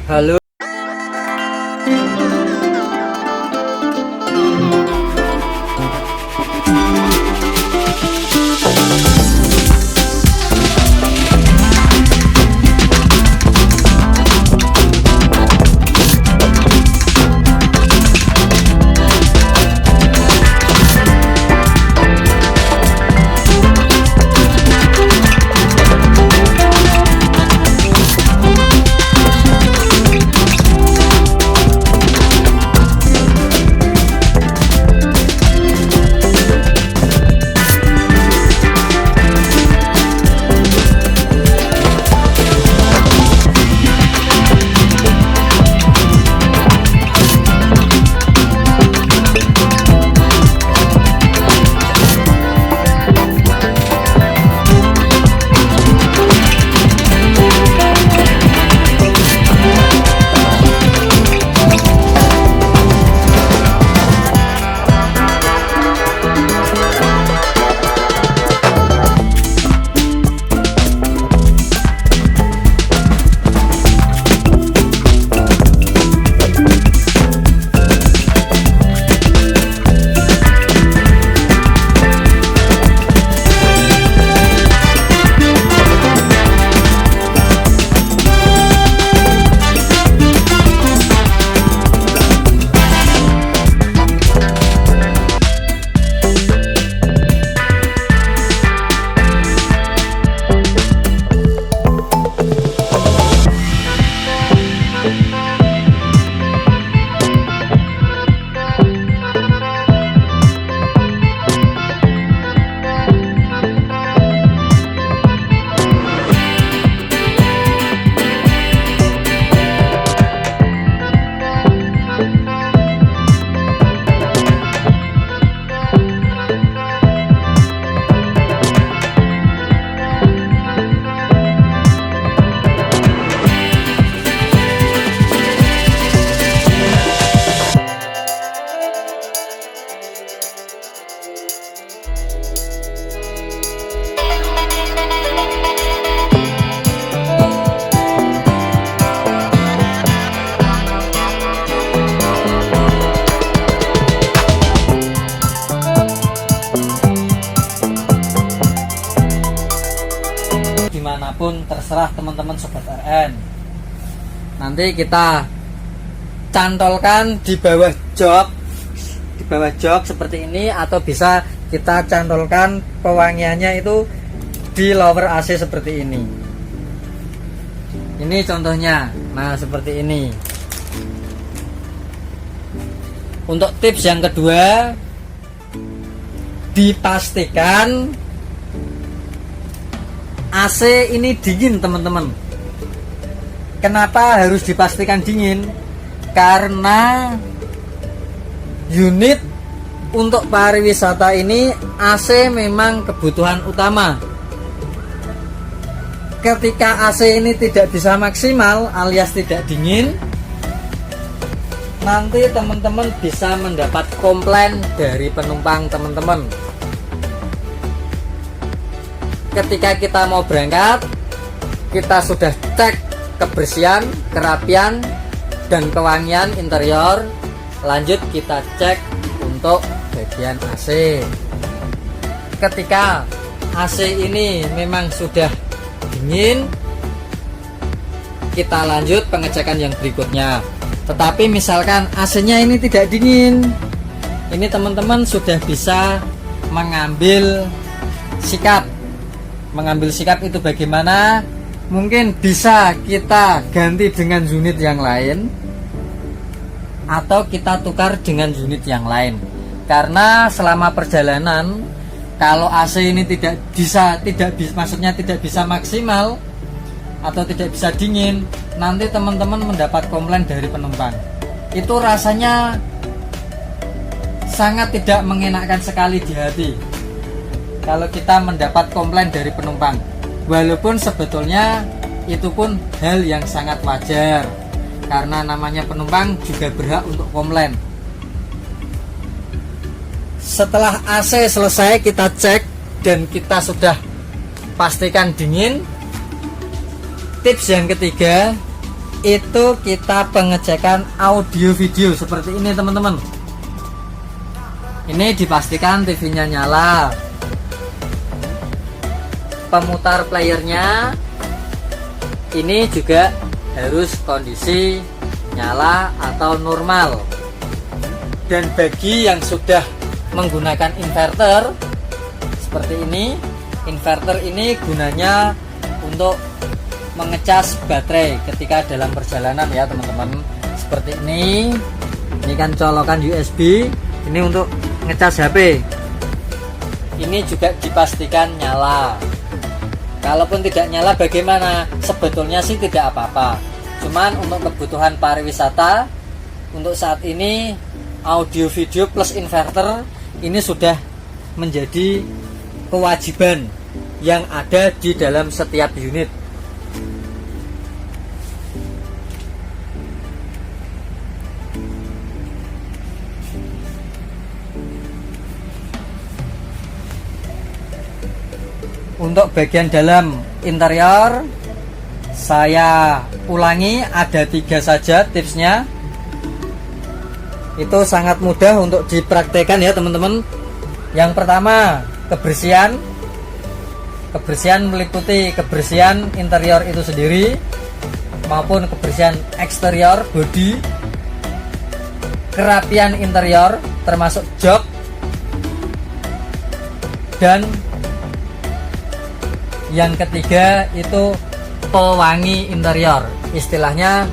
Halo. Dimanapun terserah teman-teman sobat RN. Nanti kita cantolkan di bawah jok seperti ini, atau bisa kita cantolkan pewangiannya itu di lower AC seperti ini. Ini contohnya. Nah, seperti ini. Untuk tips yang kedua, dipastikan AC ini dingin teman-teman. Kenapa harus dipastikan dingin? Karena unit untuk pariwisata ini AC memang kebutuhan utama. Ketika AC ini tidak bisa maksimal alias tidak dingin, nanti teman-teman bisa mendapat komplain dari penumpang teman-teman. Ketika kita mau berangkat, kita sudah cek kebersihan, kerapian, dan kewangian interior. Lanjut kita cek untuk bagian AC. Ketika AC ini memang sudah dingin, kita lanjut pengecekan yang berikutnya. Tetapi misalkan AC-nya ini tidak dingin, ini teman-teman sudah bisa mengambil sikap. Mengambil sikap itu bagaimana? Mungkin bisa kita ganti dengan unit yang lain, atau kita tukar dengan unit yang lain. Karena selama perjalanan, kalau AC ini tidak bisa maksimal atau tidak bisa dingin, nanti teman-teman mendapat komplain dari penumpang. Itu rasanya sangat tidak mengenakan sekali di hati kalau kita mendapat komplain dari penumpang. Walaupun sebetulnya itu pun hal yang sangat wajar, karena namanya penumpang juga berhak untuk komplain. Setelah AC selesai kita cek dan kita sudah pastikan dingin, tips yang ketiga, itu kita pengecekan audio video seperti ini teman-teman. Ini dipastikan TV-nya nyala, pemutar playernya ini juga harus kondisi nyala atau normal. Dan bagi yang sudah menggunakan inverter seperti ini, inverter ini gunanya untuk mengecas baterai ketika dalam perjalanan ya teman-teman. Seperti ini kan colokan USB, ini untuk ngecas HP. Ini juga dipastikan nyala. Kalaupun tidak nyala bagaimana? Sebetulnya sih tidak apa-apa. Cuman untuk kebutuhan pariwisata untuk saat ini audio video plus inverter ini sudah menjadi kewajiban yang ada di dalam setiap unit. Untuk bagian dalam interior saya ulangi, ada 3 saja tipsnya. Itu sangat mudah untuk dipraktekkan ya teman-teman. Yang pertama, kebersihan. Kebersihan meliputi kebersihan interior itu sendiri maupun kebersihan eksterior bodi, kerapian interior termasuk jok, dan yang ketiga itu pewangi interior. Istilahnya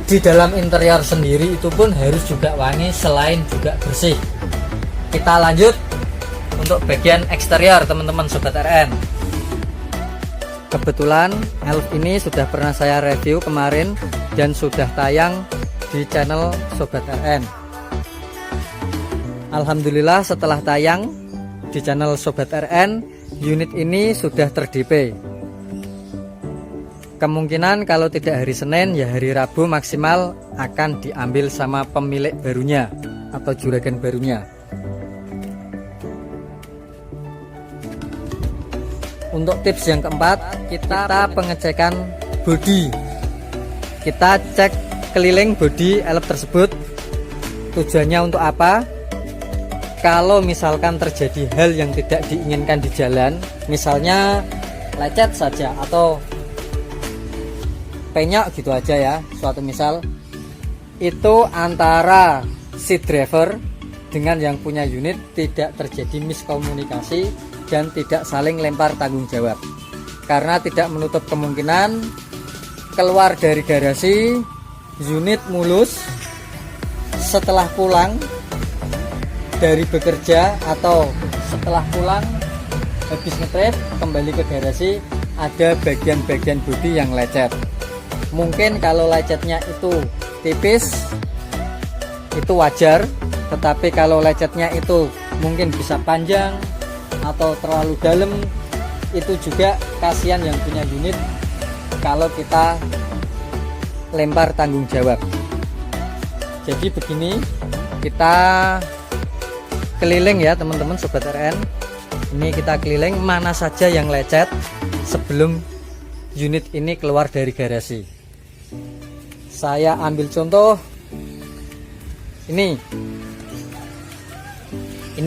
di dalam interior sendiri itu pun harus juga wangi selain juga bersih. Kita lanjut untuk bagian eksterior teman-teman Sobat RN. Kebetulan Elf ini sudah pernah saya review kemarin dan sudah tayang di channel Sobat RN. Alhamdulillah setelah tayang di channel Sobat RN, unit ini sudah ter-DP. Kemungkinan kalau tidak hari Senin ya hari Rabu maksimal akan diambil sama pemilik barunya atau juragan barunya. Untuk tips yang keempat, kita pengecekan bodi. Kita cek keliling bodi elf tersebut. Tujuannya untuk apa? Kalau misalkan terjadi hal yang tidak diinginkan di jalan, misalnya lecet saja atau penyok gitu aja ya, suatu misal, itu antara si driver dengan yang punya unit tidak terjadi miskomunikasi dan tidak saling lempar tanggung jawab. Karena tidak menutup kemungkinan keluar dari garasi unit mulus setelah pulang dari bekerja atau setelah pulang habis ngetrip kembali ke garasi ada bagian-bagian bodi yang lecet. Mungkin kalau lecetnya itu tipis itu wajar, tetapi kalau lecetnya itu mungkin bisa panjang atau terlalu dalam, itu juga kasihan yang punya unit kalau kita lempar tanggung jawab. Jadi begini, kita keliling ya teman-teman Sobat RN. Ini kita keliling mana saja yang lecet sebelum unit ini keluar dari garasi. Saya ambil contoh ini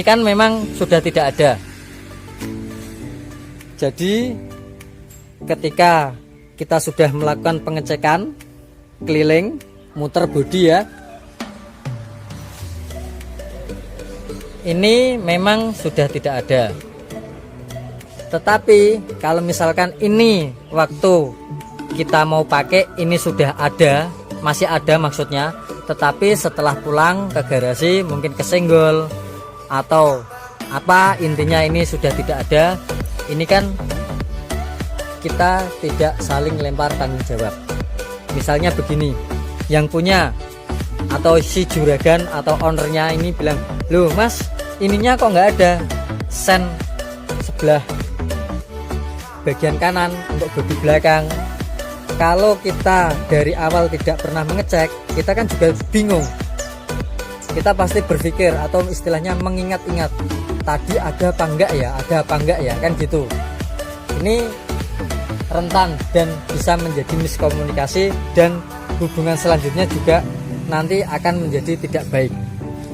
kan memang sudah tidak ada. Jadi ketika kita sudah melakukan pengecekan keliling muter bodi ya, ini memang sudah tidak ada. Tetapi kalau misalkan ini waktu kita mau pakai ini sudah ada, masih ada maksudnya, tetapi setelah pulang ke garasi mungkin kesenggol atau apa, intinya ini sudah tidak ada, ini kan kita tidak saling lempar tanggung jawab. Misalnya begini, yang punya atau si juragan atau ownernya ini bilang, loh mas, ininya kok nggak ada sen sebelah bagian kanan untuk bodi belakang. Kalau kita dari awal tidak pernah mengecek, kita kan juga bingung. Kita pasti berpikir atau istilahnya mengingat-ingat, tadi ada apa enggak ya, kan gitu. Ini rentan dan bisa menjadi miskomunikasi, dan hubungan selanjutnya juga nanti akan menjadi tidak baik.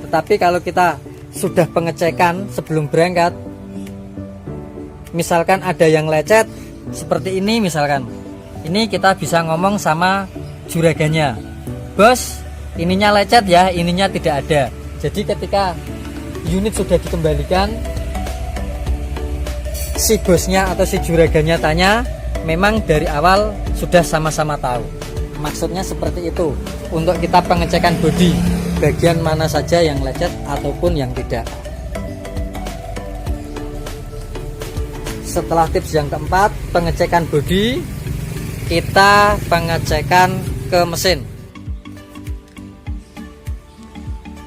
Tetapi kalau kita sudah pengecekan sebelum berangkat, misalkan ada yang lecet seperti ini, misalkan ini kita bisa ngomong sama juraganya, bos ininya lecet ya, ininya tidak ada. Jadi ketika unit sudah dikembalikan, si bosnya atau si juraganya tanya, memang dari awal sudah sama-sama tahu. Maksudnya seperti itu, untuk kita pengecekan bodi, bagian mana saja yang lecet ataupun yang tidak. Setelah tips yang keempat, pengecekan bodi, kita pengecekan ke mesin.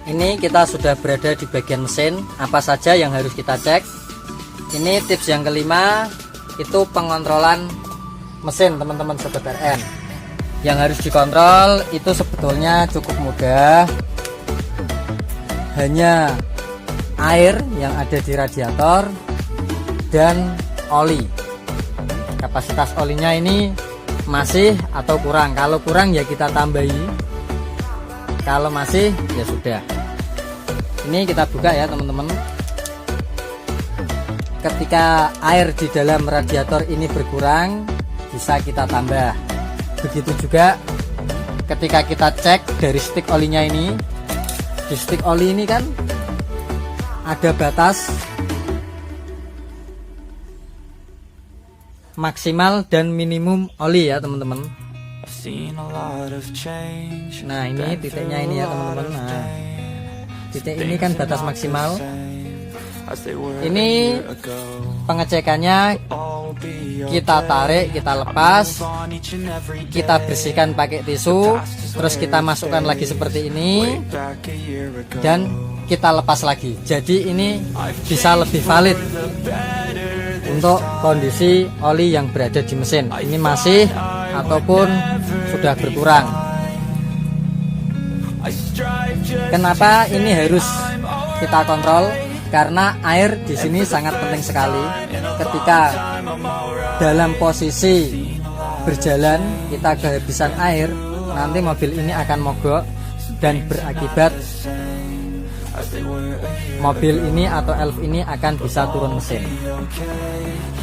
Ini kita sudah berada di bagian mesin, apa saja yang harus kita cek. Ini tips yang kelima, itu pengontrolan mesin teman-teman sobat RN. Yang harus dikontrol itu sebetulnya cukup mudah, hanya air yang ada di radiator dan oli. Kapasitas olinya ini masih atau kurang. Kalau kurang ya kita tambahi, kalau masih ya sudah. Ini kita buka ya teman-teman. Ketika air di dalam radiator ini berkurang, bisa kita tambah. Begitu juga ketika kita cek dari stik olinya ini. Di stik oli ini kan ada batas maksimal dan minimum oli ya teman-teman. Nah ini titiknya ini ya teman-teman. Nah, titik ini kan batas maksimal. Ini pengecekannya, kita tarik, kita lepas, kita bersihkan pakai tisu, terus kita masukkan lagi seperti ini, dan kita lepas lagi. Jadi ini bisa lebih valid untuk kondisi oli yang berada di mesin. Ini masih ataupun sudah berkurang. Kenapa ini harus kita kontrol? Karena air di sini sangat penting sekali. Ketika dalam posisi berjalan kita kehabisan air, nanti mobil ini akan mogok dan berakibat mobil ini atau elf ini akan bisa turun mesin.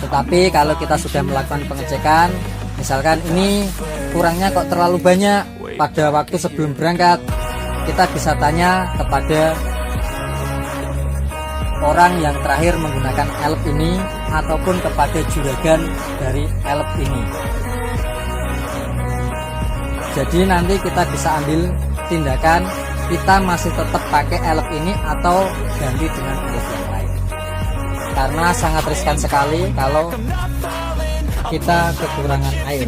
Tetapi kalau kita sudah melakukan pengecekan, misalkan ini kurangnya kok terlalu banyak pada waktu sebelum berangkat, kita bisa tanya kepada orang yang terakhir menggunakan elf ini ataupun kepada juragan dari elf ini. Jadi nanti kita bisa ambil tindakan, kita masih tetap pakai elf ini atau ganti dengan elf yang lain. Karena sangat riskan sekali kalau kita kekurangan air.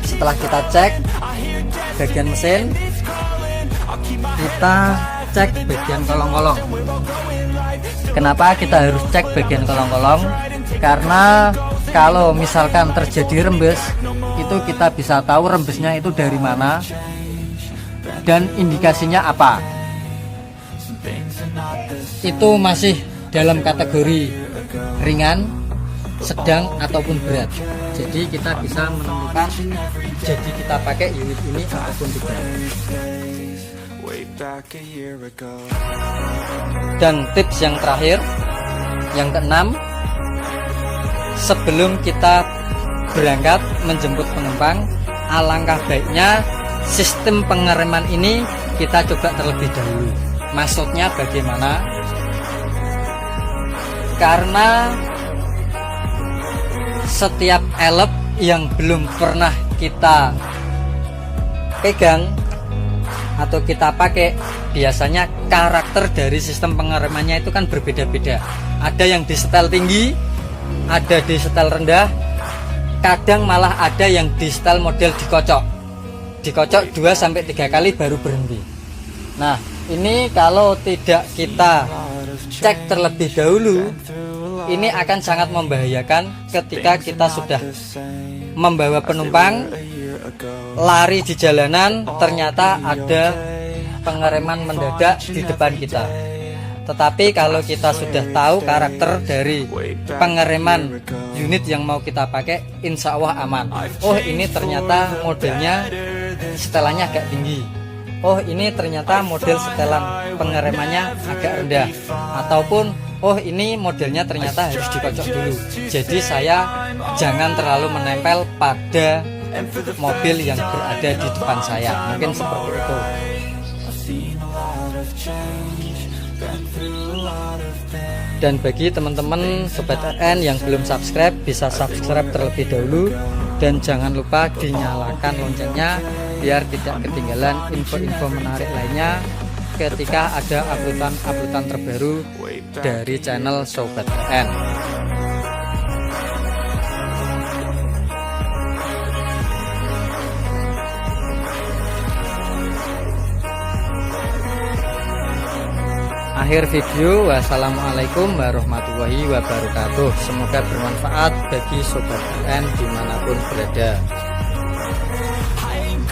Setelah kita cek bagian mesin, kita cek bagian kolong-kolong. Kenapa kita harus cek bagian kolong-kolong? Karena kalau misalkan terjadi rembes, itu kita bisa tahu rembesnya itu dari mana dan indikasinya apa. Itu masih dalam kategori ringan, sedang ataupun berat. Jadi kita bisa menentukan jadi kita pakai unit ini ataupun tidak. Dan tips yang terakhir, yang keenam, sebelum kita berangkat menjemput penumpang, alangkah baiknya sistem pengereman ini kita coba terlebih dahulu. Maksudnya bagaimana? Karena setiap elep yang belum pernah kita pegang atau kita pakai, biasanya karakter dari sistem pengeremannya itu kan berbeda-beda. Ada yang di setel tinggi, ada di setel rendah, kadang malah ada yang di setel model dikocok 2-3 kali baru berhenti. Nah ini kalau tidak kita cek terlebih dahulu, ini akan sangat membahayakan ketika kita sudah membawa penumpang lari di jalanan, ternyata ada pengereman mendadak di depan kita. Tetapi kalau kita sudah tahu karakter dari pengereman unit yang mau kita pakai, insya Allah aman. Oh, ini ternyata modelnya setelannya agak tinggi. Oh, ini ternyata model setelan pengeremannya agak rendah. Ataupun oh, ini modelnya ternyata harus dikocok dulu. Jadi saya jangan terlalu menempel pada mobil yang berada di depan saya. Mungkin seperti itu. Dan bagi teman-teman Sobat RN yang belum subscribe, bisa subscribe terlebih dahulu. Dan jangan lupa dinyalakan loncengnya biar tidak ketinggalan info-info menarik lainnya ketika ada uploadan terbaru dari channel Sobat RN. Akhir video, wassalamualaikum warahmatullahi wabarakatuh. Semoga bermanfaat bagi Sobat RN dimanapun berada.